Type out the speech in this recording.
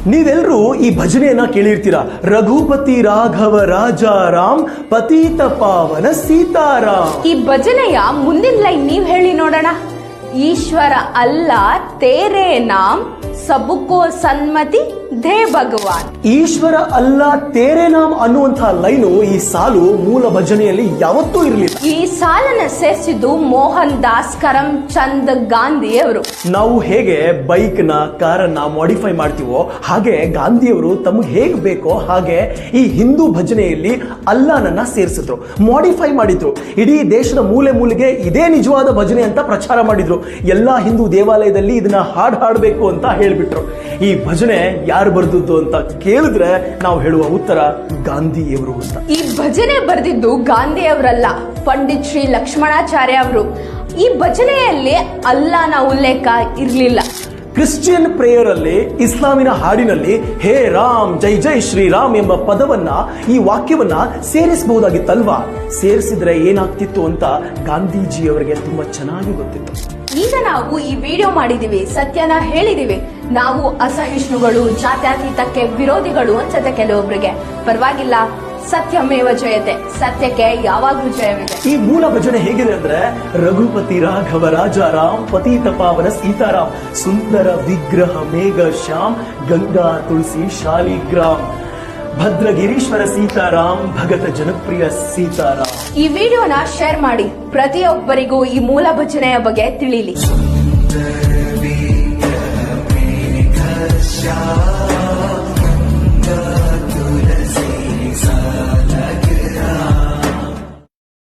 ನೀವೆಲ್ಲರೂ ಈ ಭಜನೆಯನ್ನ ಕೇಳಿರ್ತೀರಾ. ರಘುಪತಿ ರಾಘವ ರಾಜ ರಾಮ್ ಪತೀತ ಪಾವನ ಸೀತಾರಾಮ್. ಈ ಭಜನೆಯ ಮುಂದಿನ ಲೈನ್ ನೀವ್ ಹೇಳಿ ನೋಡೋಣ. ಈಶ್ವರ ಅಲ್ಲ ತೇರೆ ನಾಮ್ ಸಬುಕೋ ಸನ್ಮತಿ ದೇ ಭಗವಾನ್. ಈಶ್ವರ ಅಲ್ಲ ತೇರೆ ನಾಮ್ ಅನ್ನುವಂತಹ ಲೈನು, ಈ ಸಾಲು ಮೂಲ ಭಜನೆಯಲ್ಲಿ ಯಾವತ್ತೂ ಇರಲಿಲ್ಲ. ಈ ಸಾಲನ್ನ ಸೇರಿಸಿದ್ದು ಮೋಹನ್ ದಾಸ್ ಕರಮ್ಚಂದ್ ಗಾಂಧಿ ಅವರು. ನಾವು ಹೇಗೆ ಬೈಕ್ ನ ಕಾರನ್ನ ಮಾಡಿಫೈ ಮಾಡ್ತೀವೋ ಹಾಗೆ ಗಾಂಧಿಯವರು ತಮಗೆ ಹೇಗೆ ಬೇಕೋ ಹಾಗೆ ಈ ಹಿಂದೂ ಭಜನೆಯಲ್ಲಿ ಅಲ್ಲಾನನ್ನ ಸೇರಿಸಿದ್ರು, ಮಾಡಿಫೈ ಮಾಡಿದ್ರು. ಇಡೀ ದೇಶದ ಮೂಲೆ ಮೂಲೆಗೆ ಇದೇ ನಿಜವಾದ ಭಜನೆ ಅಂತ ಪ್ರಚಾರ ಮಾಡಿದ್ರು. ಎಲ್ಲಾ ಹಿಂದೂ ದೇವಾಲಯದಲ್ಲಿ ಇದನ್ನ ಹಾಡಬೇಕು ಅಂತ ಹೇಳ್ಬಿಟ್ರು. ಈ ಭಜನೆ ಯಾರು ಬರೆದದ್ದು ಅಂತ ಕೇಳಿದ್ರೆ ನಾವು ಹೇಳುವ ಉತ್ತರ ಗಾಂಧಿಯವರು ಅಂತ. ಈ ಭಜನೆ ಬರೆದಿದ್ದು ಗಾಂಧಿಯವರಲ್ಲ, ಪಂಡಿತ್ ಶ್ರೀ ಲಕ್ಷ್ಮಣಾಚಾರ್ಯ ಅವರು. ಈ ಭಜನೆಯಲ್ಲಿ ಅಲ್ಲಾನ ಉಲ್ಲೇಖ ಇರಲಿಲ್ಲ. ಕ್ರಿಶ್ಚಿಯನ್ ಪ್ರೇಯರ್ ಅಲ್ಲಿ, ಇಸ್ಲಾಮಿನ ಹಾಡಿನಲ್ಲಿ ಹೇ ರಾಮ್ ಜೈ ಜೈ ಶ್ರೀರಾಮ್ ಎಂಬ ಪದವನ್ನ, ಈ ವಾಕ್ಯವನ್ನ ಸೇರಿಸಬಹುದಾಗಿತ್ತಲ್ವಾ? ಸೇರಿಸಿದ್ರೆ ಏನಾಗ್ತಿತ್ತು ಅಂತ ಗಾಂಧೀಜಿಯವರಿಗೆ ತುಂಬಾ ಚೆನ್ನಾಗಿ ಗೊತ್ತಿತ್ತು. ಈಗ ನಾವು ಈ ವಿಡಿಯೋ ಮಾಡಿದೀವಿ, ಸತ್ಯನ ಹೇಳಿದೀವಿ. ನಾವು ಅಸಹಿಷ್ಣುಗಳು, ಜಾತ್ಯತೀತಕ್ಕೆ ವಿರೋಧಿಗಳು ಅನ್ಸುತ್ತೆ ಕೆಲವೊಬ್ಬರಿಗೆ. ಪರವಾಗಿಲ್ಲ, ಸತ್ಯಮೇವ ಜಯತೆ, ಸತ್ಯಕ್ಕೆ ಯಾವಾಗ್ಲೂ ಜಯವಿದೆ. ಈ ಮೂಲ ಭಜನೆ ಹೇಗಿದೆ ಅಂದ್ರೆ, ರಘುಪತಿ ರಾಘವ ರಾಜ ರಾಮ್ ಪತೀತ ಪಾವನ ಸೀತಾರಾಮ್, ಸುಂದರ ವಿಗ್ರಹ ಮೇಘ ಶ್ಯಾಮ್, ಗಂಗಾ ತುಳಸಿ ಶಾಲಿಗ್ರಾಮ್, ಭದ್ರಗಿರೀಶ್ವರ ಸೀತಾರಾಮ್, ಭಗತ ಜನಪ್ರಿಯ ಸೀತಾರಾಮ್. ಈ ವಿಡಿಯೋನ ಶೇರ್ ಮಾಡಿ, ಪ್ರತಿಯೊಬ್ಬರಿಗೂ ಈ ಮೂಲ ಭಜನೆಯ ಬಗ್ಗೆ ತಿಳಿಲಿ.